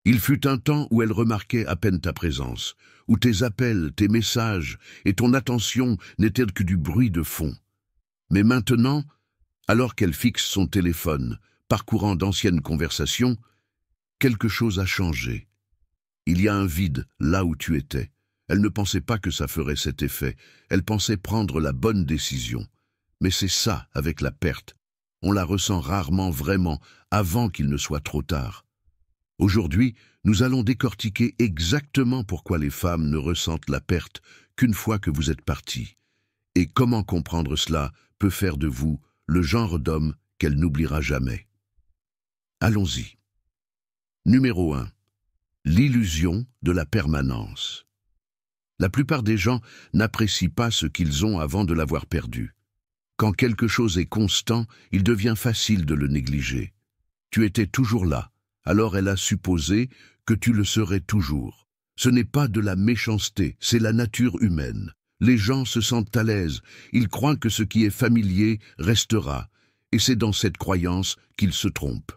Il fut un temps où elle remarquait à peine ta présence, où tes appels, tes messages et ton attention n'étaient que du bruit de fond. Mais maintenant, alors qu'elle fixe son téléphone, parcourant d'anciennes conversations, quelque chose a changé. Il y a un vide là où tu étais. Elle ne pensait pas que ça ferait cet effet. Elle pensait prendre la bonne décision. Mais c'est ça, avec la perte. On la ressent rarement vraiment, avant qu'il ne soit trop tard. Aujourd'hui, nous allons décortiquer exactement pourquoi les femmes ne ressentent la perte qu'une fois que vous êtes partis. Et comment comprendre cela peut faire de vous le genre d'homme qu'elle n'oubliera jamais. Allons-y. Numéro 1. L'illusion de la permanence. La plupart des gens n'apprécient pas ce qu'ils ont avant de l'avoir perdu. Quand quelque chose est constant, il devient facile de le négliger. Tu étais toujours là, alors elle a supposé que tu le serais toujours. Ce n'est pas de la méchanceté, c'est la nature humaine. Les gens se sentent à l'aise, ils croient que ce qui est familier restera, et c'est dans cette croyance qu'ils se trompent.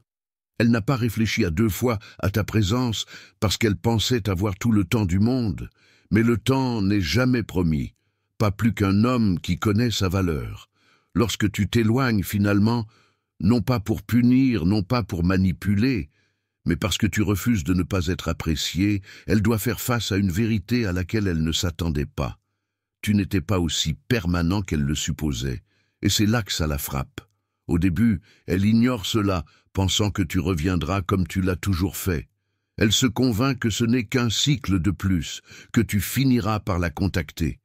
Elle n'a pas réfléchi à 2 fois à ta présence parce qu'elle pensait avoir tout le temps du monde, mais le temps n'est jamais promis, pas plus qu'un homme qui connaît sa valeur. Lorsque tu t'éloignes finalement, non pas pour punir, non pas pour manipuler, mais parce que tu refuses de ne pas être apprécié, elle doit faire face à une vérité à laquelle elle ne s'attendait pas. Tu n'étais pas aussi permanent qu'elle le supposait, et c'est là que ça la frappe. Au début, elle ignore cela, pensant que tu reviendras comme tu l'as toujours fait. Elle se convainc que ce n'est qu'un cycle de plus, que tu finiras par la contacter.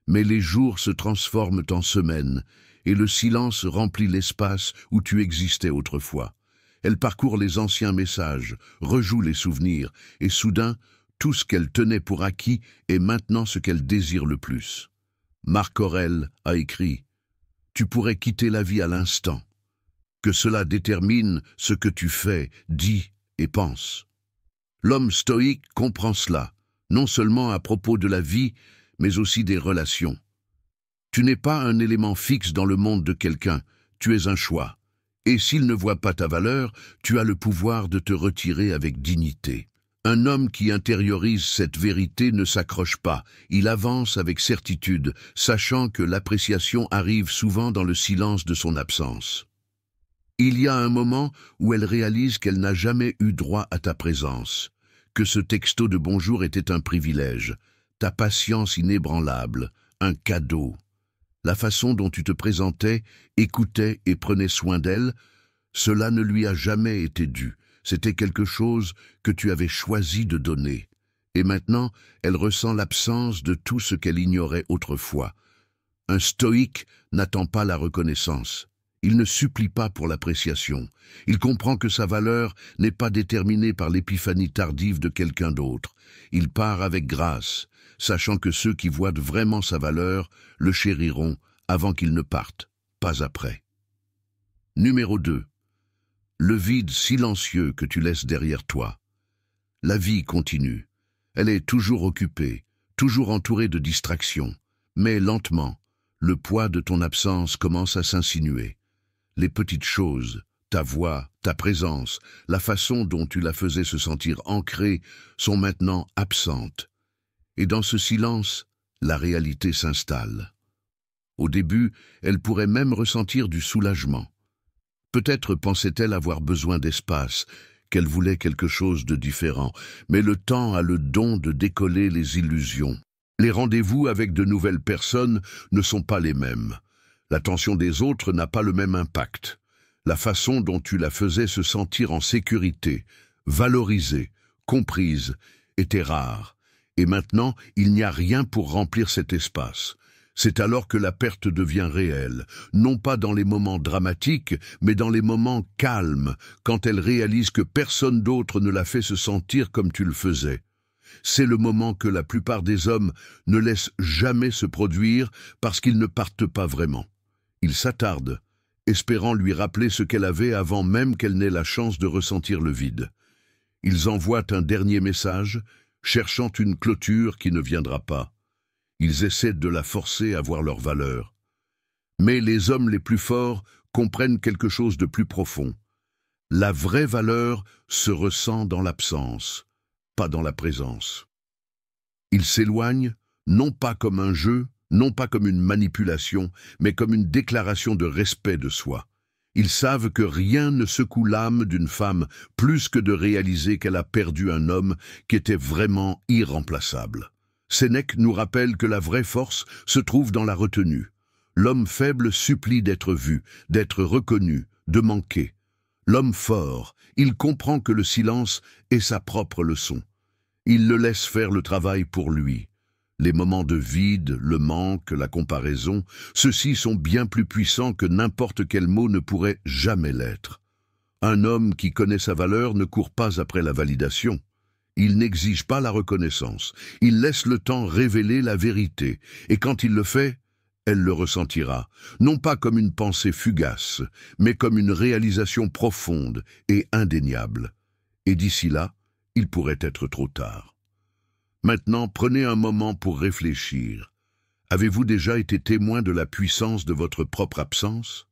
Mais les jours se transforment en semaines, et le silence remplit l'espace où tu existais autrefois. Elle parcourt les anciens messages, rejoue les souvenirs, et soudain, tout ce qu'elle tenait pour acquis est maintenant ce qu'elle désire le plus. Marc Aurèle a écrit « Tu pourrais quitter la vie à l'instant. Que cela détermine ce que tu fais, dis et penses. » L'homme stoïque comprend cela, non seulement à propos de la vie, mais aussi des relations. Tu n'es pas un élément fixe dans le monde de quelqu'un, tu es un choix. Et s'il ne voit pas ta valeur, tu as le pouvoir de te retirer avec dignité. Un homme qui intériorise cette vérité ne s'accroche pas, il avance avec certitude, sachant que l'appréciation arrive souvent dans le silence de son absence. Il y a un moment où elle réalise qu'elle n'a jamais eu droit à ta présence, que ce texto de bonjour était un privilège, ta patience inébranlable, un cadeau. La façon dont tu te présentais, écoutais et prenais soin d'elle, cela ne lui a jamais été dû. C'était quelque chose que tu avais choisi de donner. Et maintenant, elle ressent l'absence de tout ce qu'elle ignorait autrefois. Un stoïque n'attend pas la reconnaissance. Il ne supplie pas pour l'appréciation. Il comprend que sa valeur n'est pas déterminée par l'épiphanie tardive de quelqu'un d'autre. Il part avec grâce, sachant que ceux qui voient vraiment sa valeur le chériront avant qu'il ne parte, pas après. Numéro 2. Le vide silencieux que tu laisses derrière toi. La vie continue. Elle est toujours occupée, toujours entourée de distractions. Mais lentement, le poids de ton absence commence à s'insinuer. Les petites choses, ta voix, ta présence, la façon dont tu la faisais se sentir ancrée, sont maintenant absentes. Et dans ce silence, la réalité s'installe. Au début, elle pourrait même ressentir du soulagement. Peut-être pensait-elle avoir besoin d'espace, qu'elle voulait quelque chose de différent, mais le temps a le don de décoller les illusions. Les rendez-vous avec de nouvelles personnes ne sont pas les mêmes. L'attention des autres n'a pas le même impact. La façon dont tu la faisais se sentir en sécurité, valorisée, comprise, était rare. Et maintenant, il n'y a rien pour remplir cet espace. C'est alors que la perte devient réelle, non pas dans les moments dramatiques, mais dans les moments calmes, quand elle réalise que personne d'autre ne la fait se sentir comme tu le faisais. C'est le moment que la plupart des hommes ne laissent jamais se produire parce qu'ils ne partent pas vraiment. Ils s'attardent, espérant lui rappeler ce qu'elle avait avant même qu'elle n'ait la chance de ressentir le vide. Ils envoient un dernier message, cherchant une clôture qui ne viendra pas. Ils essaient de la forcer à voir leur valeur. Mais les hommes les plus forts comprennent quelque chose de plus profond. La vraie valeur se ressent dans l'absence, pas dans la présence. Ils s'éloignent, non pas comme un jeu, non pas comme une manipulation, mais comme une déclaration de respect de soi. Ils savent que rien ne secoue l'âme d'une femme plus que de réaliser qu'elle a perdu un homme qui était vraiment irremplaçable. Sénèque nous rappelle que la vraie force se trouve dans la retenue. L'homme faible supplie d'être vu, d'être reconnu, de manquer. L'homme fort, il comprend que le silence est sa propre leçon. Il le laisse faire le travail pour lui. Les moments de vide, le manque, la comparaison, ceux-ci sont bien plus puissants que n'importe quel mot ne pourrait jamais l'être. Un homme qui connaît sa valeur ne court pas après la validation. Il n'exige pas la reconnaissance. Il laisse le temps révéler la vérité. Et quand il le fait, elle le ressentira, non pas comme une pensée fugace, mais comme une réalisation profonde et indéniable. Et d'ici là, il pourrait être trop tard. Maintenant, prenez un moment pour réfléchir. Avez-vous déjà été témoin de la puissance de votre propre absence?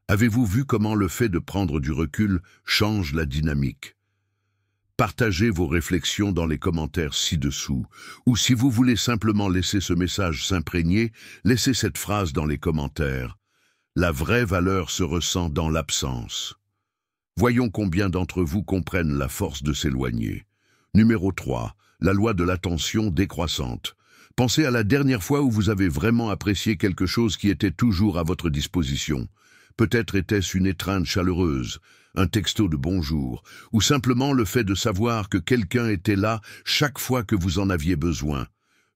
Avez-vous vu comment le fait de prendre du recul change la dynamique? Partagez vos réflexions dans les commentaires ci-dessous, ou si vous voulez simplement laisser ce message s'imprégner, laissez cette phrase dans les commentaires. La vraie valeur se ressent dans l'absence. Voyons combien d'entre vous comprennent la force de s'éloigner. Numéro 3. La loi de l'attention décroissante. Pensez à la dernière fois où vous avez vraiment apprécié quelque chose qui était toujours à votre disposition. Peut-être était-ce une étreinte chaleureuse, un texto de bonjour, ou simplement le fait de savoir que quelqu'un était là chaque fois que vous en aviez besoin.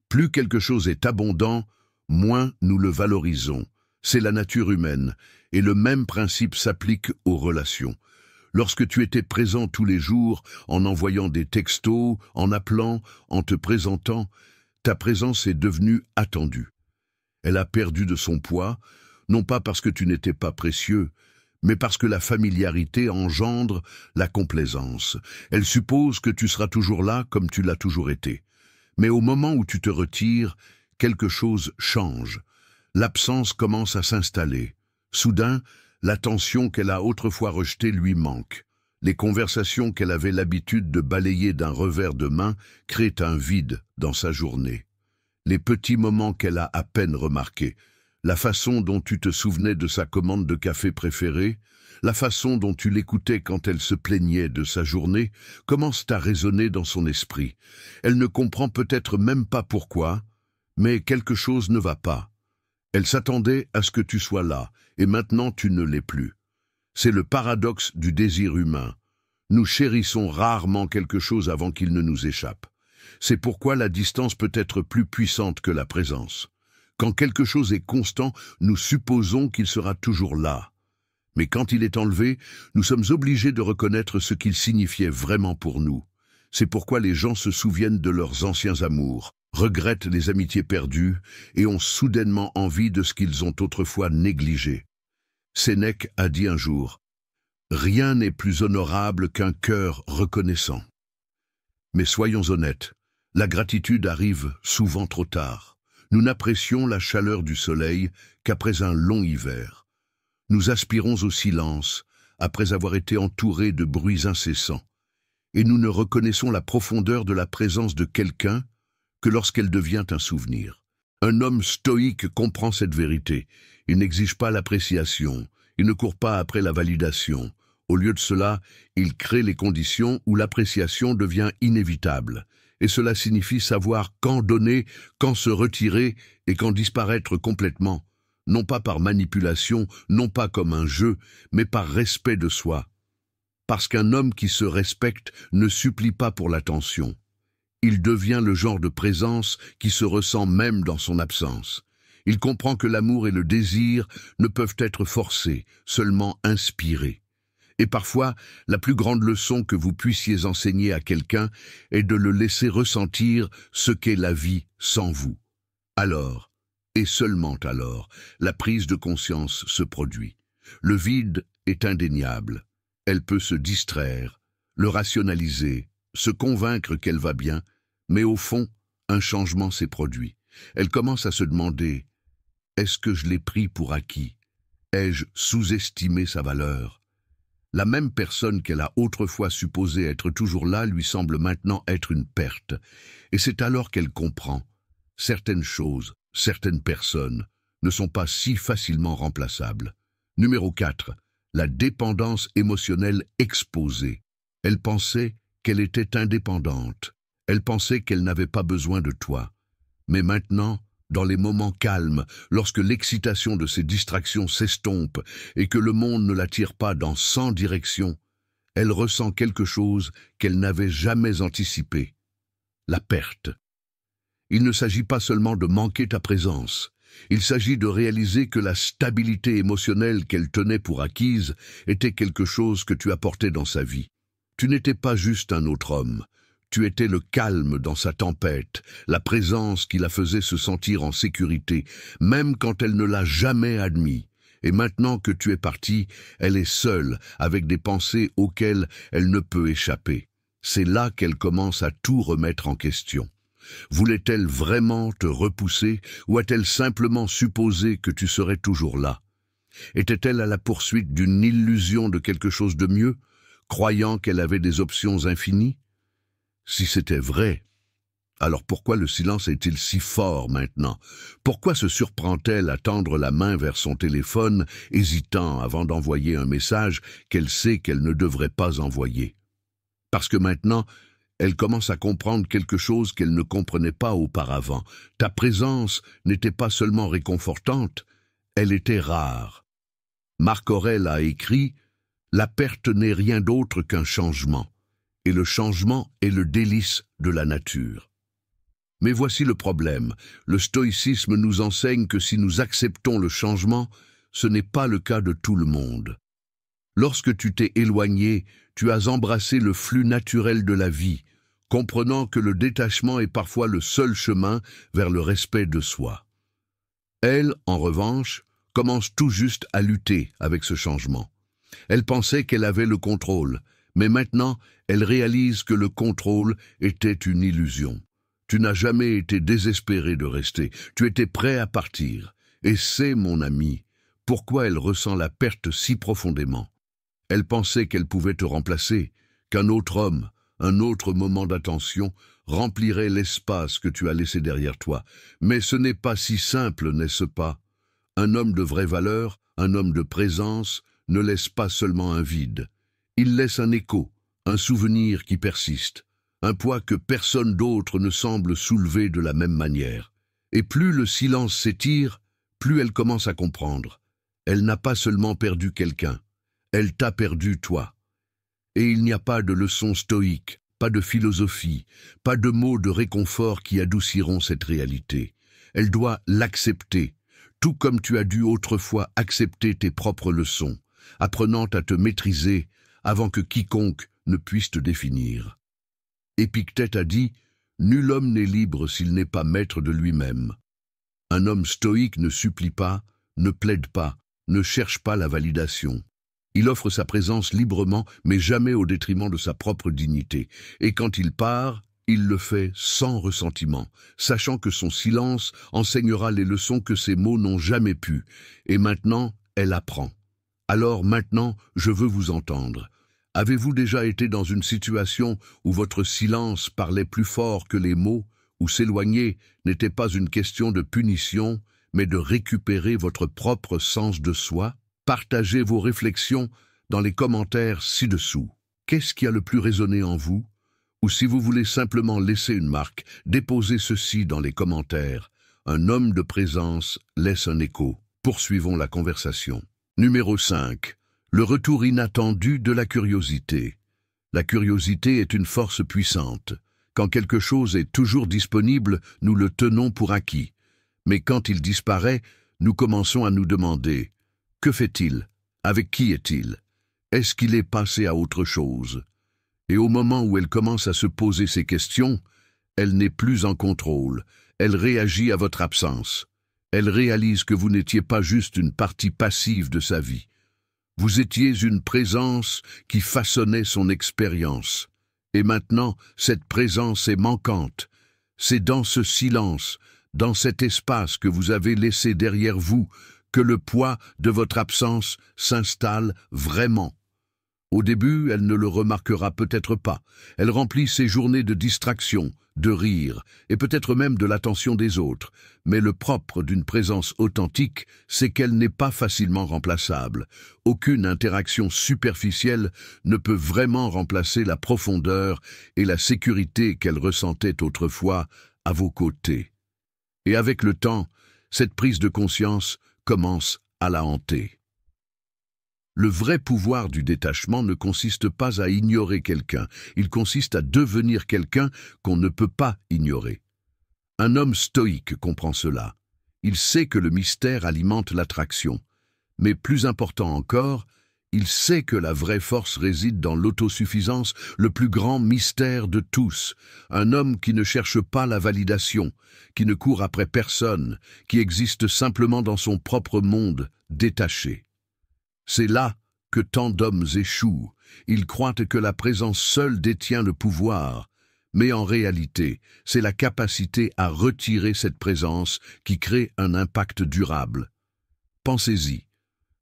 Plus quelque chose est abondant, moins nous le valorisons. C'est la nature humaine, et le même principe s'applique aux relations. Lorsque tu étais présent tous les jours, en envoyant des textos, en appelant, en te présentant, ta présence est devenue attendue. Elle a perdu de son poids, non pas parce que tu n'étais pas précieux, mais parce que la familiarité engendre la complaisance. Elle suppose que tu seras toujours là comme tu l'as toujours été. Mais au moment où tu te retires, quelque chose change. L'absence commence à s'installer. Soudain, l'attention qu'elle a autrefois rejetée lui manque. Les conversations qu'elle avait l'habitude de balayer d'un revers de main créent un vide dans sa journée. Les petits moments qu'elle a à peine remarqués, la façon dont tu te souvenais de sa commande de café préférée, la façon dont tu l'écoutais quand elle se plaignait de sa journée, commencent à résonner dans son esprit. Elle ne comprend peut-être même pas pourquoi, mais quelque chose ne va pas. Elle s'attendait à ce que tu sois là, et maintenant tu ne l'es plus. C'est le paradoxe du désir humain. Nous chérissons rarement quelque chose avant qu'il ne nous échappe. C'est pourquoi la distance peut être plus puissante que la présence. Quand quelque chose est constant, nous supposons qu'il sera toujours là. Mais quand il est enlevé, nous sommes obligés de reconnaître ce qu'il signifiait vraiment pour nous. C'est pourquoi les gens se souviennent de leurs anciens amours, regrettent les amitiés perdues et ont soudainement envie de ce qu'ils ont autrefois négligé. Sénèque a dit un jour « Rien n'est plus honorable qu'un cœur reconnaissant ». Mais soyons honnêtes, la gratitude arrive souvent trop tard. Nous n'apprécions la chaleur du soleil qu'après un long hiver. Nous aspirons au silence après avoir été entourés de bruits incessants. Et nous ne reconnaissons la profondeur de la présence de quelqu'un que lorsqu'elle devient un souvenir. Un homme stoïque comprend cette vérité. Il n'exige pas l'appréciation, il ne court pas après la validation. Au lieu de cela, il crée les conditions où l'appréciation devient inévitable. Et cela signifie savoir quand donner, quand se retirer et quand disparaître complètement. Non pas par manipulation, non pas comme un jeu, mais par respect de soi. Parce qu'un homme qui se respecte ne supplie pas pour l'attention. Il devient le genre de présence qui se ressent même dans son absence. Il comprend que l'amour et le désir ne peuvent être forcés, seulement inspirés. Et parfois, la plus grande leçon que vous puissiez enseigner à quelqu'un est de le laisser ressentir ce qu'est la vie sans vous. Alors, et seulement alors, la prise de conscience se produit. Le vide est indéniable. Elle peut se distraire, le rationaliser, se convaincre qu'elle va bien, mais au fond, un changement s'est produit. Elle commence à se demander « Est-ce que je l'ai pris pour acquis? Ai-je sous-estimé sa valeur ?» La même personne qu'elle a autrefois supposée être toujours là lui semble maintenant être une perte. Et c'est alors qu'elle comprend. Certaines choses, certaines personnes, ne sont pas si facilement remplaçables. Numéro 4. La dépendance émotionnelle exposée. Elle pensait qu'elle était indépendante. Elle pensait qu'elle n'avait pas besoin de toi. Mais maintenant, dans les moments calmes, lorsque l'excitation de ces distractions s'estompe et que le monde ne la tire pas dans 100 directions, elle ressent quelque chose qu'elle n'avait jamais anticipé. La perte. Il ne s'agit pas seulement de manquer ta présence. Il s'agit de réaliser que la stabilité émotionnelle qu'elle tenait pour acquise était quelque chose que tu apportais dans sa vie. Tu n'étais pas juste un autre homme. Tu étais le calme dans sa tempête, la présence qui la faisait se sentir en sécurité, même quand elle ne l'a jamais admis. Et maintenant que tu es parti, elle est seule, avec des pensées auxquelles elle ne peut échapper. C'est là qu'elle commence à tout remettre en question. Voulait-elle vraiment te repousser ou a-t-elle simplement supposé que tu serais toujours là? Était-elle à la poursuite d'une illusion de quelque chose de mieux, croyant qu'elle avait des options infinies? Si c'était vrai, alors pourquoi le silence est-il si fort maintenant? Pourquoi se surprend-elle à tendre la main vers son téléphone, hésitant avant d'envoyer un message qu'elle sait qu'elle ne devrait pas envoyer? Parce que maintenant, elle commence à comprendre quelque chose qu'elle ne comprenait pas auparavant. Ta présence n'était pas seulement réconfortante, elle était rare. Marc Aurèle a écrit « La perte n'est rien d'autre qu'un changement, et le changement est le délice de la nature. » Mais voici le problème. Le stoïcisme nous enseigne que si nous acceptons le changement, ce n'est pas le cas de tout le monde. Lorsque tu t'es éloigné, tu as embrassé le flux naturel de la vie, comprenant que le détachement est parfois le seul chemin vers le respect de soi. Elle, en revanche, commence tout juste à lutter avec ce changement. Elle pensait qu'elle avait le contrôle, mais maintenant, elle réalise que le contrôle était une illusion. Tu n'as jamais été désespéré de rester, tu étais prêt à partir. Et c'est, mon ami, pourquoi elle ressent la perte si profondément. Elle pensait qu'elle pouvait te remplacer, qu'un autre homme, un autre moment d'attention remplirait l'espace que tu as laissé derrière toi. Mais ce n'est pas si simple, n'est-ce pas? Un homme de vraie valeur, un homme de présence, ne laisse pas seulement un vide. Il laisse un écho, un souvenir qui persiste, un poids que personne d'autre ne semble soulever de la même manière. Et plus le silence s'étire, plus elle commence à comprendre. Elle n'a pas seulement perdu quelqu'un, elle t'a perdu toi. Et il n'y a pas de leçon stoïque, pas de philosophie, pas de mots de réconfort qui adouciront cette réalité. Elle doit l'accepter, tout comme tu as dû autrefois accepter tes propres leçons, apprenant à te maîtriser avant que quiconque ne puisse te définir. Épictète a dit « Nul homme n'est libre s'il n'est pas maître de lui-même ». Un homme stoïque ne supplie pas, ne plaide pas, ne cherche pas la validation. Il offre sa présence librement, mais jamais au détriment de sa propre dignité. Et quand il part, il le fait sans ressentiment, sachant que son silence enseignera les leçons que ses mots n'ont jamais pu. Et maintenant, elle apprend. Alors maintenant, je veux vous entendre. Avez-vous déjà été dans une situation où votre silence parlait plus fort que les mots, où s'éloigner n'était pas une question de punition, mais de récupérer votre propre sens de soi? Partagez vos réflexions dans les commentaires ci-dessous. Qu'est-ce qui a le plus résonné en vous? Ou si vous voulez simplement laisser une marque, déposez ceci dans les commentaires. Un homme de présence laisse un écho. Poursuivons la conversation. Numéro 5. Le retour inattendu de la curiosité. La curiosité est une force puissante. Quand quelque chose est toujours disponible, nous le tenons pour acquis. Mais quand il disparaît, nous commençons à nous demander « Que fait-il? Avec qui est-il? Est-ce qu'il est passé à autre chose ?» Et au moment où elle commence à se poser ces questions, elle n'est plus en contrôle, elle réagit à votre absence. Elle réalise que vous n'étiez pas juste une partie passive de sa vie. Vous étiez une présence qui façonnait son expérience. Et maintenant, cette présence est manquante. C'est dans ce silence, dans cet espace que vous avez laissé derrière vous, que le poids de votre absence s'installe vraiment. Au début, elle ne le remarquera peut-être pas. Elle remplit ses journées de distraction, de rire, et peut-être même de l'attention des autres. Mais le propre d'une présence authentique, c'est qu'elle n'est pas facilement remplaçable. Aucune interaction superficielle ne peut vraiment remplacer la profondeur et la sécurité qu'elle ressentait autrefois à vos côtés. Et avec le temps, cette prise de conscience commence à la hanter. Le vrai pouvoir du détachement ne consiste pas à ignorer quelqu'un, il consiste à devenir quelqu'un qu'on ne peut pas ignorer. Un homme stoïque comprend cela. Il sait que le mystère alimente l'attraction. Mais plus important encore, il sait que la vraie force réside dans l'autosuffisance, le plus grand mystère de tous. Un homme qui ne cherche pas la validation, qui ne court après personne, qui existe simplement dans son propre monde, détaché. C'est là que tant d'hommes échouent. Ils croient que la présence seule détient le pouvoir. Mais en réalité, c'est la capacité à retirer cette présence qui crée un impact durable. Pensez-y.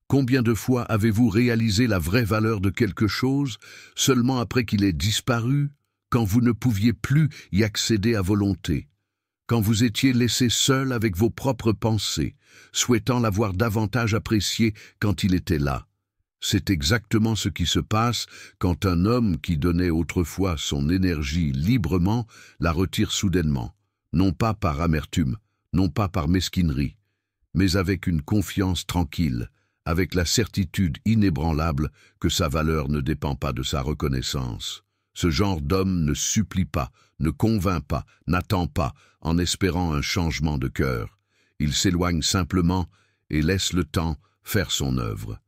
Combien de fois avez-vous réalisé la vraie valeur de quelque chose seulement après qu'il ait disparu, quand vous ne pouviez plus y accéder à volonté, quand vous étiez laissé seul avec vos propres pensées, souhaitant l'avoir davantage apprécié quand il était là? C'est exactement ce qui se passe quand un homme qui donnait autrefois son énergie librement la retire soudainement, non pas par amertume, non pas par mesquinerie, mais avec une confiance tranquille, avec la certitude inébranlable que sa valeur ne dépend pas de sa reconnaissance. Ce genre d'homme ne supplie pas, ne convainc pas, n'attend pas, en espérant un changement de cœur. Il s'éloigne simplement et laisse le temps faire son œuvre.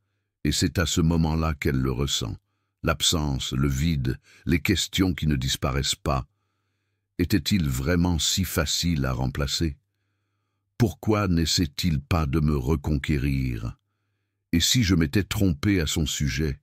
Et c'est à ce moment-là qu'elle le ressent. L'absence, le vide, les questions qui ne disparaissent pas. Était-il vraiment si facile à remplacer? Pourquoi n'essaie-t-il pas de me reconquérir? Et si je m'étais trompé à son sujet?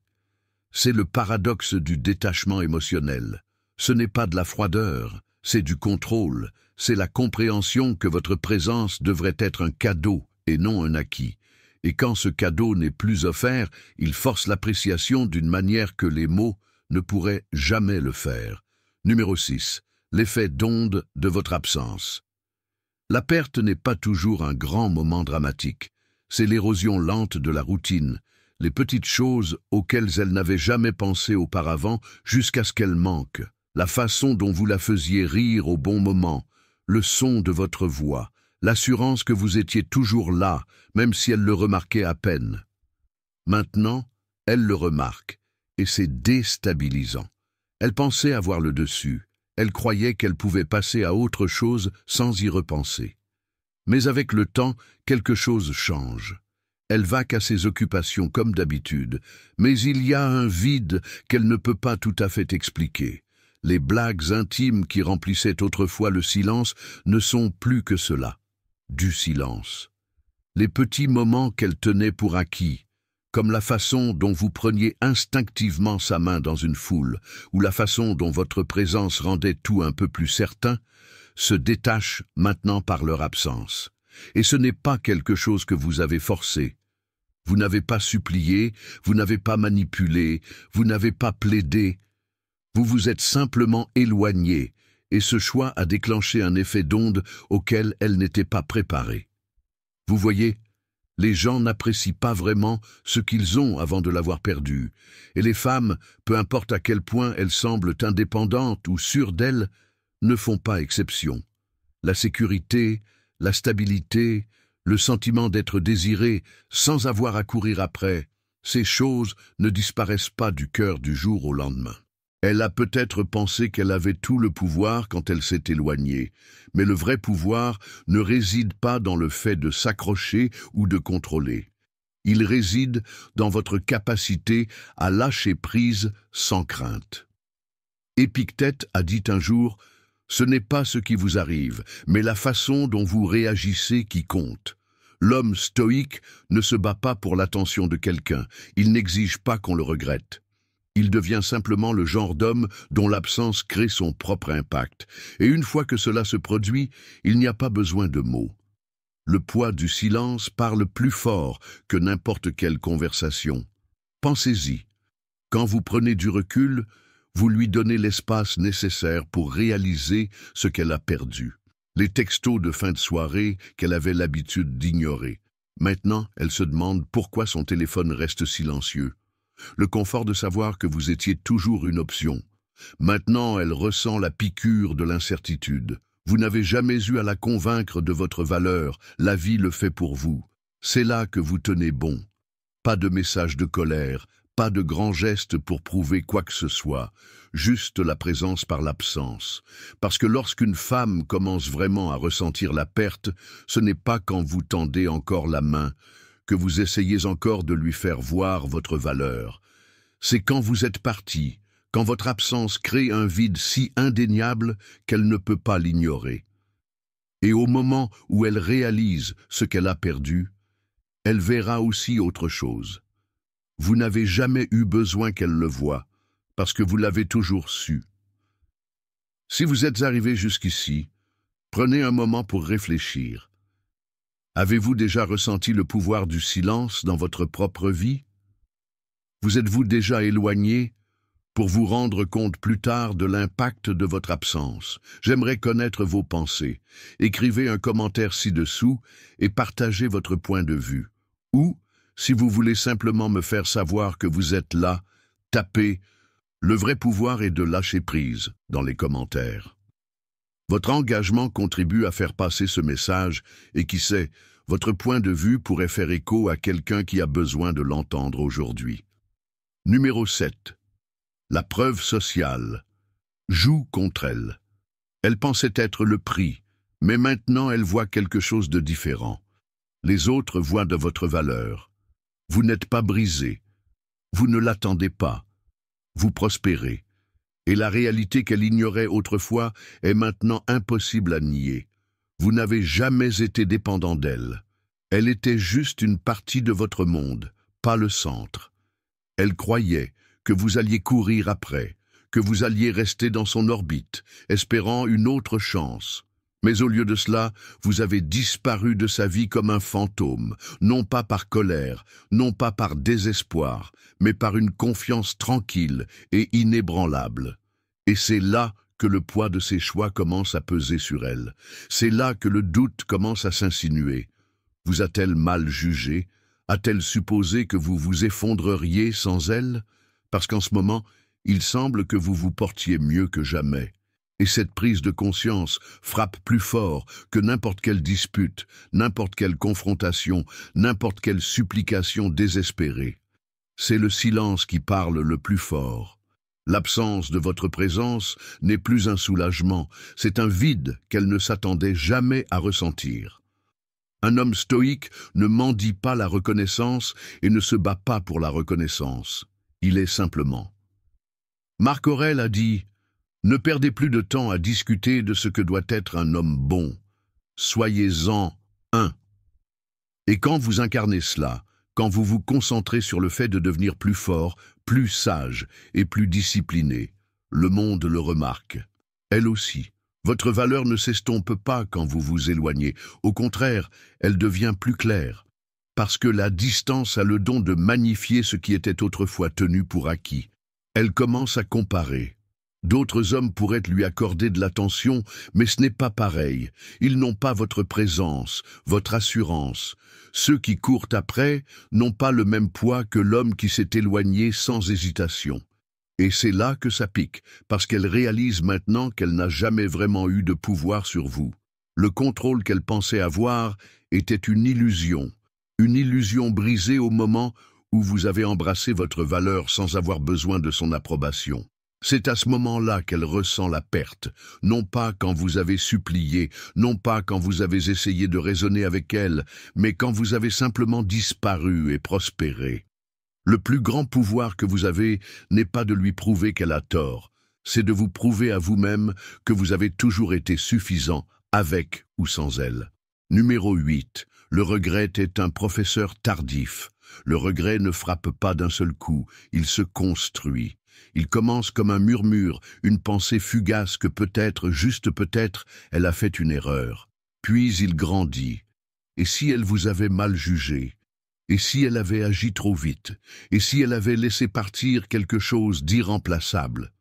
C'est le paradoxe du détachement émotionnel. Ce n'est pas de la froideur, c'est du contrôle, c'est la compréhension que votre présence devrait être un cadeau et non un acquis. Et quand ce cadeau n'est plus offert, il force l'appréciation d'une manière que les mots ne pourraient jamais le faire. Numéro 6. L'effet d'onde de votre absence. La perte n'est pas toujours un grand moment dramatique. C'est l'érosion lente de la routine, les petites choses auxquelles elle n'avait jamais pensé auparavant jusqu'à ce qu'elles manquent. La façon dont vous la faisiez rire au bon moment, le son de votre voix, l'assurance que vous étiez toujours là, même si elle le remarquait à peine. Maintenant, elle le remarque, et c'est déstabilisant. Elle pensait avoir le dessus, elle croyait qu'elle pouvait passer à autre chose sans y repenser. Mais avec le temps, quelque chose change. Elle vaque à ses occupations comme d'habitude, mais il y a un vide qu'elle ne peut pas tout à fait expliquer. Les blagues intimes qui remplissaient autrefois le silence ne sont plus que cela, du silence. Les petits moments qu'elle tenait pour acquis, comme la façon dont vous preniez instinctivement sa main dans une foule, ou la façon dont votre présence rendait tout un peu plus certain, se détachent maintenant par leur absence. Et ce n'est pas quelque chose que vous avez forcé. Vous n'avez pas supplié, vous n'avez pas manipulé, vous n'avez pas plaidé. Vous vous êtes simplement éloigné, et ce choix a déclenché un effet d'onde auquel elle n'était pas préparée. Vous voyez, les gens n'apprécient pas vraiment ce qu'ils ont avant de l'avoir perdu, et les femmes, peu importe à quel point elles semblent indépendantes ou sûres d'elles, ne font pas exception. La sécurité, la stabilité, le sentiment d'être désiré sans avoir à courir après, ces choses ne disparaissent pas du cœur du jour au lendemain. Elle a peut-être pensé qu'elle avait tout le pouvoir quand elle s'est éloignée, mais le vrai pouvoir ne réside pas dans le fait de s'accrocher ou de contrôler. Il réside dans votre capacité à lâcher prise sans crainte. Épictète a dit un jour « Ce n'est pas ce qui vous arrive, mais la façon dont vous réagissez qui compte. » L'homme stoïque ne se bat pas pour l'attention de quelqu'un, il n'exige pas qu'on le regrette. Il devient simplement le genre d'homme dont l'absence crée son propre impact. Et une fois que cela se produit, il n'y a pas besoin de mots. Le poids du silence parle plus fort que n'importe quelle conversation. Pensez-y. Quand vous prenez du recul, vous lui donnez l'espace nécessaire pour réaliser ce qu'elle a perdu. Les textos de fin de soirée qu'elle avait l'habitude d'ignorer. Maintenant, elle se demande pourquoi son téléphone reste silencieux. Le confort de savoir que vous étiez toujours une option. Maintenant, elle ressent la piqûre de l'incertitude. Vous n'avez jamais eu à la convaincre de votre valeur, la vie le fait pour vous. C'est là que vous tenez bon. Pas de message de colère, pas de grands gestes pour prouver quoi que ce soit, juste la présence par l'absence. Parce que lorsqu'une femme commence vraiment à ressentir la perte, ce n'est pas quand vous tendez encore la main, que vous essayez encore de lui faire voir votre valeur. C'est quand vous êtes parti, quand votre absence crée un vide si indéniable qu'elle ne peut pas l'ignorer. Et au moment où elle réalise ce qu'elle a perdu, elle verra aussi autre chose. Vous n'avez jamais eu besoin qu'elle le voie, parce que vous l'avez toujours su. Si vous êtes arrivé jusqu'ici, prenez un moment pour réfléchir. Avez-vous déjà ressenti le pouvoir du silence dans votre propre vie? Vous êtes-vous déjà éloigné pour vous rendre compte plus tard de l'impact de votre absence? J'aimerais connaître vos pensées. Écrivez un commentaire ci-dessous et partagez votre point de vue. Ou, si vous voulez simplement me faire savoir que vous êtes là, tapez « Le vrai pouvoir est de lâcher prise » dans les commentaires. Votre engagement contribue à faire passer ce message et qui sait, votre point de vue pourrait faire écho à quelqu'un qui a besoin de l'entendre aujourd'hui. Numéro 7. La preuve sociale. Joue contre elle. Elle pensait être le prix, mais maintenant elle voit quelque chose de différent. Les autres voient de votre valeur. Vous n'êtes pas brisé. Vous ne l'attendez pas. Vous prospérez. Et la réalité qu'elle ignorait autrefois est maintenant impossible à nier. Vous n'avez jamais été dépendant d'elle. Elle était juste une partie de votre monde, pas le centre. Elle croyait que vous alliez courir après, que vous alliez rester dans son orbite, espérant une autre chance. Mais au lieu de cela, vous avez disparu de sa vie comme un fantôme, non pas par colère, non pas par désespoir, mais par une confiance tranquille et inébranlable. Et c'est là que le poids de ses choix commence à peser sur elle. C'est là que le doute commence à s'insinuer. Vous a-t-elle mal jugé? A-t-elle supposé que vous vous effondreriez sans elle? Parce qu'en ce moment, il semble que vous vous portiez mieux que jamais. Et cette prise de conscience frappe plus fort que n'importe quelle dispute, n'importe quelle confrontation, n'importe quelle supplication désespérée. C'est le silence qui parle le plus fort. L'absence de votre présence n'est plus un soulagement, c'est un vide qu'elle ne s'attendait jamais à ressentir. Un homme stoïque ne mendie pas la reconnaissance et ne se bat pas pour la reconnaissance. Il est simplement. Marc Aurèle a dit « Ne perdez plus de temps à discuter de ce que doit être un homme bon. Soyez-en un. » Et quand vous incarnez cela, quand vous vous concentrez sur le fait de devenir plus fort, plus sage et plus discipliné, le monde le remarque. Elle aussi. Votre valeur ne s'estompe pas quand vous vous éloignez. Au contraire, elle devient plus claire. Parce que la distance a le don de magnifier ce qui était autrefois tenu pour acquis. Elle commence à comparer. D'autres hommes pourraient lui accorder de l'attention, mais ce n'est pas pareil. Ils n'ont pas votre présence, votre assurance. Ceux qui courent après n'ont pas le même poids que l'homme qui s'est éloigné sans hésitation. Et c'est là que ça pique, parce qu'elle réalise maintenant qu'elle n'a jamais vraiment eu de pouvoir sur vous. Le contrôle qu'elle pensait avoir était une illusion brisée au moment où vous avez embrassé votre valeur sans avoir besoin de son approbation. C'est à ce moment-là qu'elle ressent la perte, non pas quand vous avez supplié, non pas quand vous avez essayé de raisonner avec elle, mais quand vous avez simplement disparu et prospéré. Le plus grand pouvoir que vous avez n'est pas de lui prouver qu'elle a tort, c'est de vous prouver à vous-même que vous avez toujours été suffisant, avec ou sans elle. Numéro 8. Le regret est un professeur tardif. Le regret ne frappe pas d'un seul coup, il se construit. Il commence comme un murmure, une pensée fugace que peut-être, juste peut-être, elle a fait une erreur. Puis il grandit. Et si elle vous avait mal jugé? Et si elle avait agi trop vite? Et si elle avait laissé partir quelque chose d'irremplaçable?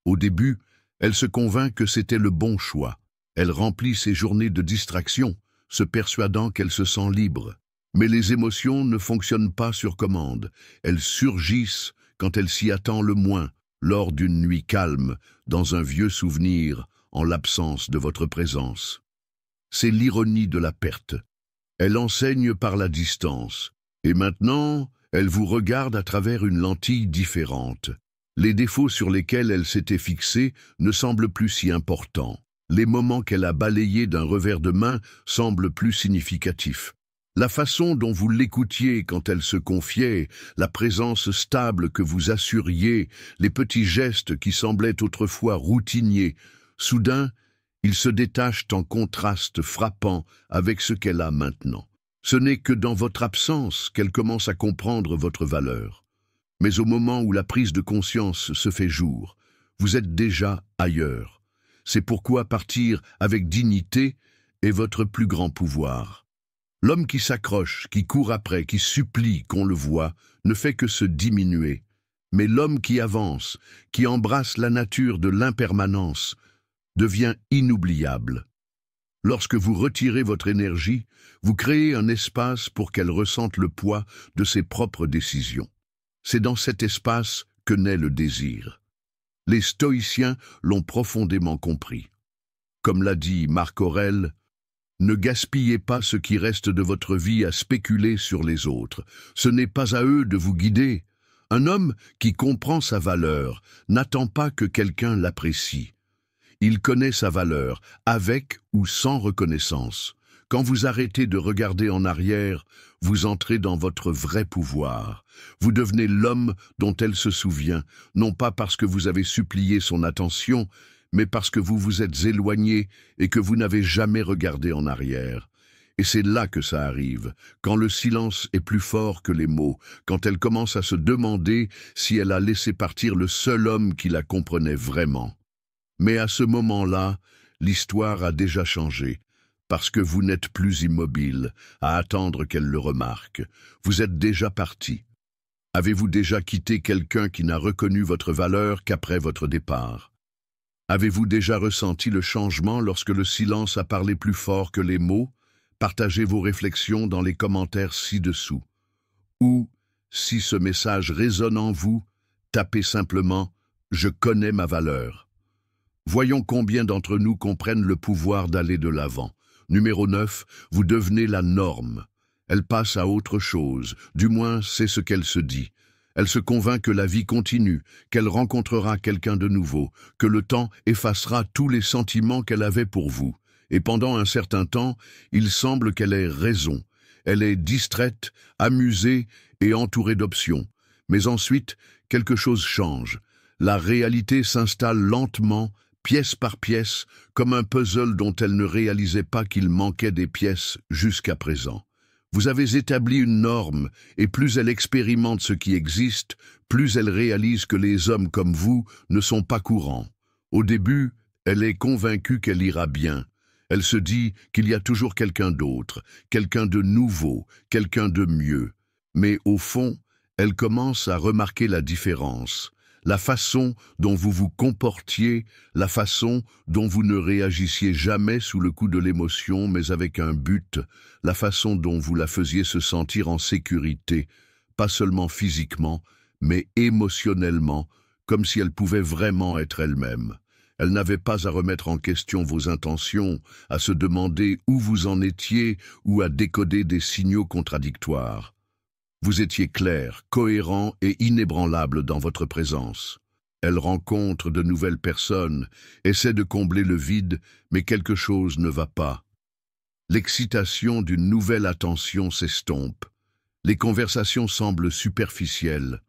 Au début, elle se convainc que c'était le bon choix. Elle remplit ses journées de distraction, se persuadant qu'elle se sent libre. Mais les émotions ne fonctionnent pas sur commande. Elles surgissent quand elle s'y attend le moins, lors d'une nuit calme, dans un vieux souvenir, en l'absence de votre présence. C'est l'ironie de la perte. Elle enseigne par la distance. Et maintenant, elle vous regarde à travers une lentille différente. Les défauts sur lesquels elle s'était fixée ne semblent plus si importants. Les moments qu'elle a balayés d'un revers de main semblent plus significatifs. La façon dont vous l'écoutiez quand elle se confiait, la présence stable que vous assuriez, les petits gestes qui semblaient autrefois routiniers, soudain, ils se détachent en contraste frappant avec ce qu'elle a maintenant. Ce n'est que dans votre absence qu'elle commence à comprendre votre valeur. Mais au moment où la prise de conscience se fait jour, vous êtes déjà ailleurs. C'est pourquoi partir avec dignité est votre plus grand pouvoir. L'homme qui s'accroche, qui court après, qui supplie qu'on le voie, ne fait que se diminuer. Mais l'homme qui avance, qui embrasse la nature de l'impermanence, devient inoubliable. Lorsque vous retirez votre énergie, vous créez un espace pour qu'elle ressente le poids de ses propres décisions. C'est dans cet espace que naît le désir. Les stoïciens l'ont profondément compris. Comme l'a dit Marc Aurèle, ne gaspillez pas ce qui reste de votre vie à spéculer sur les autres. Ce n'est pas à eux de vous guider. Un homme qui comprend sa valeur n'attend pas que quelqu'un l'apprécie. Il connaît sa valeur, avec ou sans reconnaissance. Quand vous arrêtez de regarder en arrière, vous entrez dans votre vrai pouvoir. Vous devenez l'homme dont elle se souvient, non pas parce que vous avez supplié son attention, mais parce que vous vous êtes éloigné et que vous n'avez jamais regardé en arrière. Et c'est là que ça arrive, quand le silence est plus fort que les mots, quand elle commence à se demander si elle a laissé partir le seul homme qui la comprenait vraiment. Mais à ce moment-là, l'histoire a déjà changé, parce que vous n'êtes plus immobile, à attendre qu'elle le remarque. Vous êtes déjà parti. Avez-vous déjà quitté quelqu'un qui n'a reconnu votre valeur qu'après votre départ? Avez-vous déjà ressenti le changement lorsque le silence a parlé plus fort que les mots? Partagez vos réflexions dans les commentaires ci-dessous. Ou, si ce message résonne en vous, tapez simplement « Je connais ma valeur ». Voyons combien d'entre nous comprennent le pouvoir d'aller de l'avant. Numéro 9, vous devenez la norme. Elle passe à autre chose, du moins c'est ce qu'elle se dit. Elle se convainc que la vie continue, qu'elle rencontrera quelqu'un de nouveau, que le temps effacera tous les sentiments qu'elle avait pour vous. Et pendant un certain temps, il semble qu'elle ait raison. Elle est distraite, amusée et entourée d'options. Mais ensuite, quelque chose change. La réalité s'installe lentement, pièce par pièce, comme un puzzle dont elle ne réalisait pas qu'il manquait des pièces jusqu'à présent. Vous avez établi une norme, et plus elle expérimente ce qui existe, plus elle réalise que les hommes comme vous ne sont pas courants. Au début, elle est convaincue qu'elle ira bien. Elle se dit qu'il y a toujours quelqu'un d'autre, quelqu'un de nouveau, quelqu'un de mieux. Mais au fond, elle commence à remarquer la différence. La façon dont vous vous comportiez, la façon dont vous ne réagissiez jamais sous le coup de l'émotion mais avec un but, la façon dont vous la faisiez se sentir en sécurité, pas seulement physiquement, mais émotionnellement, comme si elle pouvait vraiment être elle-même. Elle n'avait pas à remettre en question vos intentions, à se demander où vous en étiez ou à décoder des signaux contradictoires. Vous étiez clair, cohérent et inébranlable dans votre présence. Elle rencontre de nouvelles personnes, essaie de combler le vide, mais quelque chose ne va pas. L'excitation d'une nouvelle attention s'estompe. Les conversations semblent superficielles.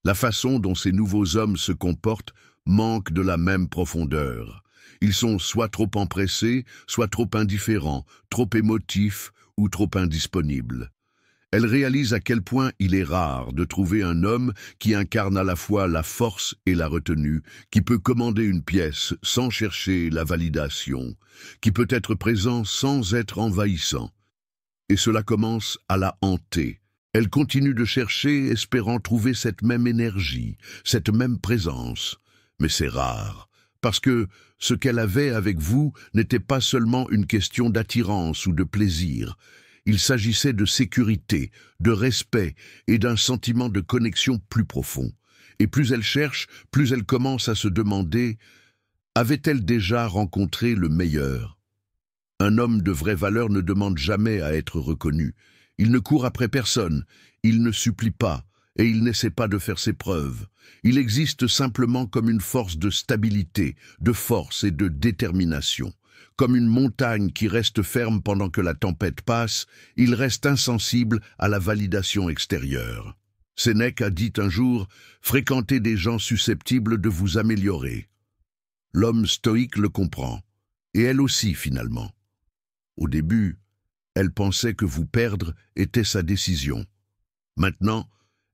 La façon dont ces nouveaux hommes se comportent manque de la même profondeur. Ils sont soit trop empressés, soit trop indifférents, trop émotifs ou trop indisponibles. Elle réalise à quel point il est rare de trouver un homme qui incarne à la fois la force et la retenue, qui peut commander une pièce sans chercher la validation, qui peut être présent sans être envahissant. Et cela commence à la hanter. Elle continue de chercher, espérant trouver cette même énergie, cette même présence. Mais c'est rare, parce que ce qu'elle avait avec vous n'était pas seulement une question d'attirance ou de plaisir. Il s'agissait de sécurité, de respect et d'un sentiment de connexion plus profond. Et plus elle cherche, plus elle commence à se demander « Avait-elle déjà rencontré le meilleur ?» Un homme de vraie valeur ne demande jamais à être reconnu. Il ne court après personne, il ne supplie pas, et il n'essaie pas de faire ses preuves. Il existe simplement comme une force de stabilité, de force et de détermination. Comme une montagne qui reste ferme pendant que la tempête passe, il reste insensible à la validation extérieure. Sénèque a dit un jour « Fréquentez des gens susceptibles de vous améliorer ». L'homme stoïque le comprend, et elle aussi finalement. Au début, elle pensait que vous perdre était sa décision. Maintenant,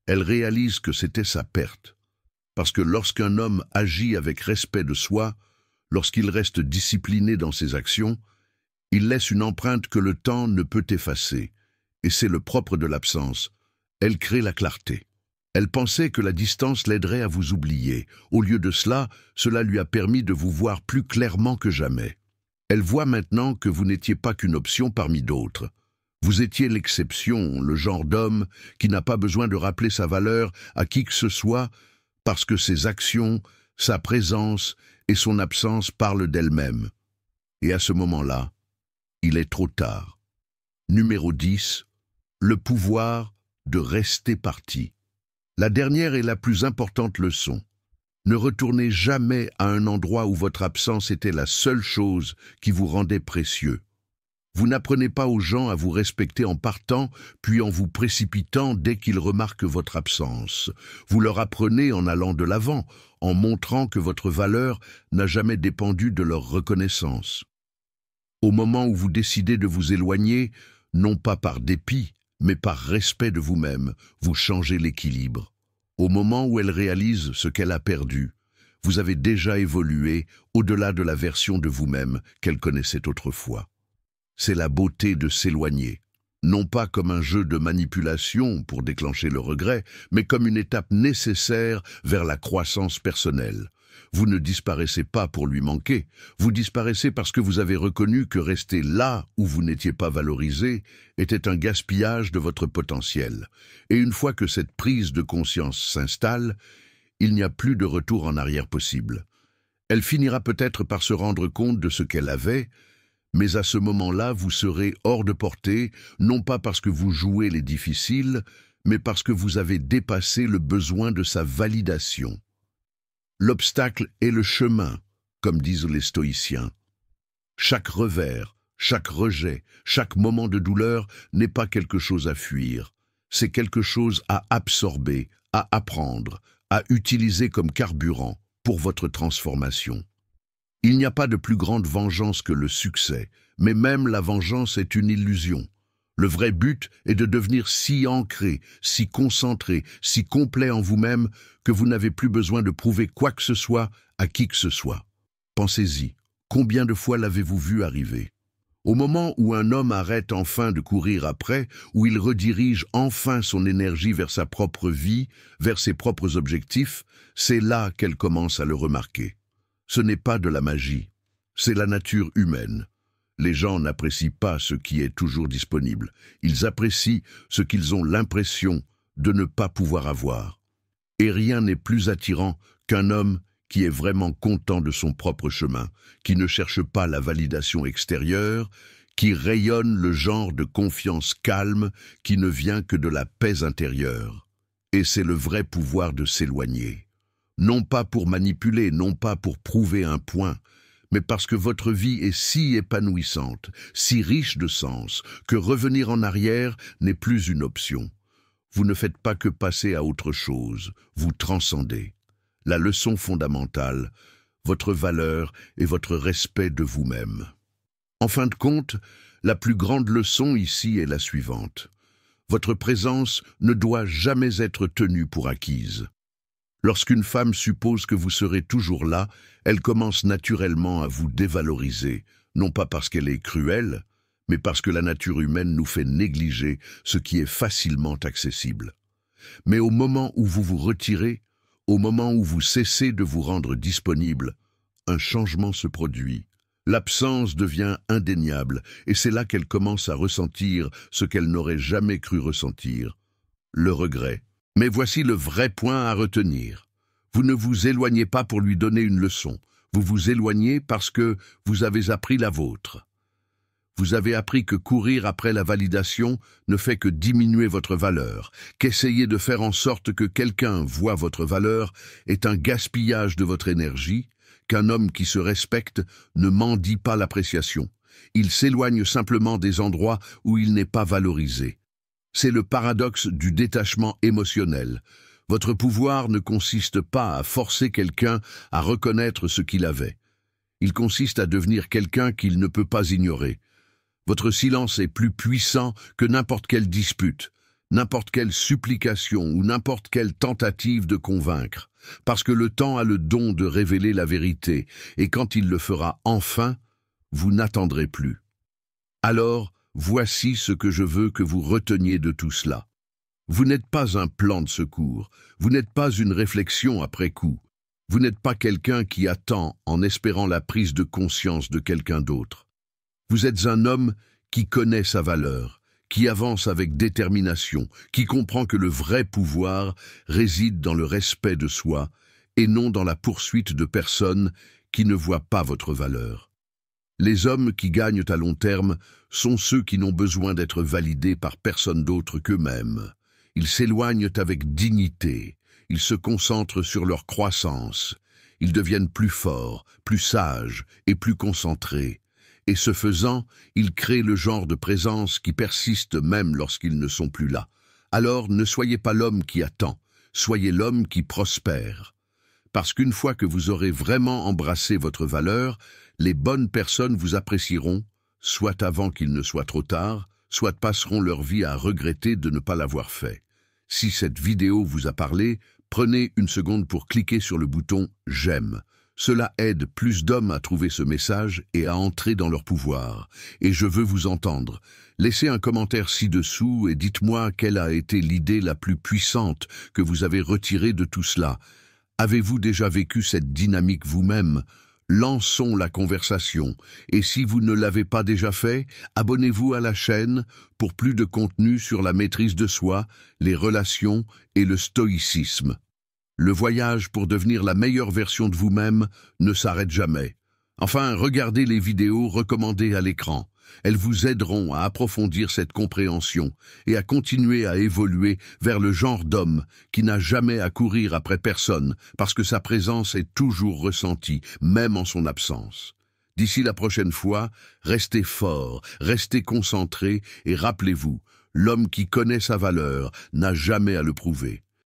elle réalise que c'était sa perte. Parce que lorsqu'un homme agit avec respect de soi, lorsqu'il reste discipliné dans ses actions, il laisse une empreinte que le temps ne peut effacer. Et c'est le propre de l'absence. Elle crée la clarté. Elle pensait que la distance l'aiderait à vous oublier. Au lieu de cela, cela lui a permis de vous voir plus clairement que jamais. Elle voit maintenant que vous n'étiez pas qu'une option parmi d'autres. Vous étiez l'exception, le genre d'homme qui n'a pas besoin de rappeler sa valeur à qui que ce soit parce que ses actions, sa présence et son absence parlent d'elles-mêmes. Et à ce moment-là, il est trop tard. Numéro 10. Le pouvoir de rester parti. La dernière et la plus importante leçon. Ne retournez jamais à un endroit où votre absence était la seule chose qui vous rendait précieux. Vous n'apprenez pas aux gens à vous respecter en partant, puis en vous précipitant dès qu'ils remarquent votre absence. Vous leur apprenez en allant de l'avant, en montrant que votre valeur n'a jamais dépendu de leur reconnaissance. Au moment où vous décidez de vous éloigner, non pas par dépit, mais par respect de vous-même, vous changez l'équilibre. Au moment où elle réalise ce qu'elle a perdu, vous avez déjà évolué au-delà de la version de vous-même qu'elle connaissait autrefois. C'est la beauté de s'éloigner, non pas comme un jeu de manipulation pour déclencher le regret, mais comme une étape nécessaire vers la croissance personnelle. Vous ne disparaissez pas pour lui manquer, vous disparaissez parce que vous avez reconnu que rester là où vous n'étiez pas valorisé était un gaspillage de votre potentiel. Et une fois que cette prise de conscience s'installe, il n'y a plus de retour en arrière possible. Elle finira peut-être par se rendre compte de ce qu'elle avait, mais à ce moment-là, vous serez hors de portée, non pas parce que vous jouez les difficiles, mais parce que vous avez dépassé le besoin de sa validation. L'obstacle est le chemin, comme disent les stoïciens. Chaque revers, chaque rejet, chaque moment de douleur n'est pas quelque chose à fuir. C'est quelque chose à absorber, à apprendre, à utiliser comme carburant pour votre transformation. Il n'y a pas de plus grande vengeance que le succès, mais même la vengeance est une illusion. Le vrai but est de devenir si ancré, si concentré, si complet en vous-même que vous n'avez plus besoin de prouver quoi que ce soit à qui que ce soit. Pensez-y, combien de fois l'avez-vous vu arriver? Au moment où un homme arrête enfin de courir après, où il redirige enfin son énergie vers sa propre vie, vers ses propres objectifs, c'est là qu'elle commence à le remarquer. Ce n'est pas de la magie, c'est la nature humaine. Les gens n'apprécient pas ce qui est toujours disponible. Ils apprécient ce qu'ils ont l'impression de ne pas pouvoir avoir. Et rien n'est plus attirant qu'un homme qui est vraiment content de son propre chemin, qui ne cherche pas la validation extérieure, qui rayonne le genre de confiance calme qui ne vient que de la paix intérieure. Et c'est le vrai pouvoir de s'éloigner. Non pas pour manipuler, non pas pour prouver un point, mais parce que votre vie est si épanouissante, si riche de sens, que revenir en arrière n'est plus une option. Vous ne faites pas que passer à autre chose, vous transcendez. La leçon fondamentale, votre valeur et votre respect de vous-même. En fin de compte, la plus grande leçon ici est la suivante. Votre présence ne doit jamais être tenue pour acquise. Lorsqu'une femme suppose que vous serez toujours là, elle commence naturellement à vous dévaloriser, non pas parce qu'elle est cruelle, mais parce que la nature humaine nous fait négliger ce qui est facilement accessible. Mais au moment où vous vous retirez, au moment où vous cessez de vous rendre disponible, un changement se produit. L'absence devient indéniable, et c'est là qu'elle commence à ressentir ce qu'elle n'aurait jamais cru ressentir, le regret. Mais voici le vrai point à retenir. Vous ne vous éloignez pas pour lui donner une leçon, vous vous éloignez parce que vous avez appris la vôtre. Vous avez appris que courir après la validation ne fait que diminuer votre valeur, qu'essayer de faire en sorte que quelqu'un voie votre valeur est un gaspillage de votre énergie, qu'un homme qui se respecte ne mendie pas l'appréciation. Il s'éloigne simplement des endroits où il n'est pas valorisé. C'est le paradoxe du détachement émotionnel. Votre pouvoir ne consiste pas à forcer quelqu'un à reconnaître ce qu'il avait. Il consiste à devenir quelqu'un qu'il ne peut pas ignorer. Votre silence est plus puissant que n'importe quelle dispute, n'importe quelle supplication ou n'importe quelle tentative de convaincre, parce que le temps a le don de révéler la vérité, et quand il le fera enfin, vous n'attendrez plus. Alors, voici ce que je veux que vous reteniez de tout cela. Vous n'êtes pas un plan de secours, vous n'êtes pas une réflexion après coup, vous n'êtes pas quelqu'un qui attend en espérant la prise de conscience de quelqu'un d'autre. Vous êtes un homme qui connaît sa valeur, qui avance avec détermination, qui comprend que le vrai pouvoir réside dans le respect de soi et non dans la poursuite de personnes qui ne voient pas votre valeur. Les hommes qui gagnent à long terme sont ceux qui n'ont besoin d'être validés par personne d'autre qu'eux-mêmes. Ils s'éloignent avec dignité, ils se concentrent sur leur croissance, ils deviennent plus forts, plus sages et plus concentrés. Et ce faisant, ils créent le genre de présence qui persiste même lorsqu'ils ne sont plus là. Alors ne soyez pas l'homme qui attend, soyez l'homme qui prospère. Parce qu'une fois que vous aurez vraiment embrassé votre valeur, les bonnes personnes vous apprécieront, soit avant qu'il ne soit trop tard, soit passeront leur vie à regretter de ne pas l'avoir fait. Si cette vidéo vous a parlé, prenez une seconde pour cliquer sur le bouton « J'aime ». Cela aide plus d'hommes à trouver ce message et à entrer dans leur pouvoir. Et je veux vous entendre. Laissez un commentaire ci-dessous et dites-moi quelle a été l'idée la plus puissante que vous avez retirée de tout cela. Avez-vous déjà vécu cette dynamique vous-même? Lançons la conversation. Et si vous ne l'avez pas déjà fait, abonnez-vous à la chaîne pour plus de contenu sur la maîtrise de soi, les relations et le stoïcisme. Le voyage pour devenir la meilleure version de vous-même ne s'arrête jamais. Enfin, regardez les vidéos recommandées à l'écran. Elles vous aideront à approfondir cette compréhension et à continuer à évoluer vers le genre d'homme qui n'a jamais à courir après personne parce que sa présence est toujours ressentie, même en son absence. D'ici la prochaine fois, restez fort, restez concentré et rappelez-vous, l'homme qui connaît sa valeur n'a jamais à le prouver.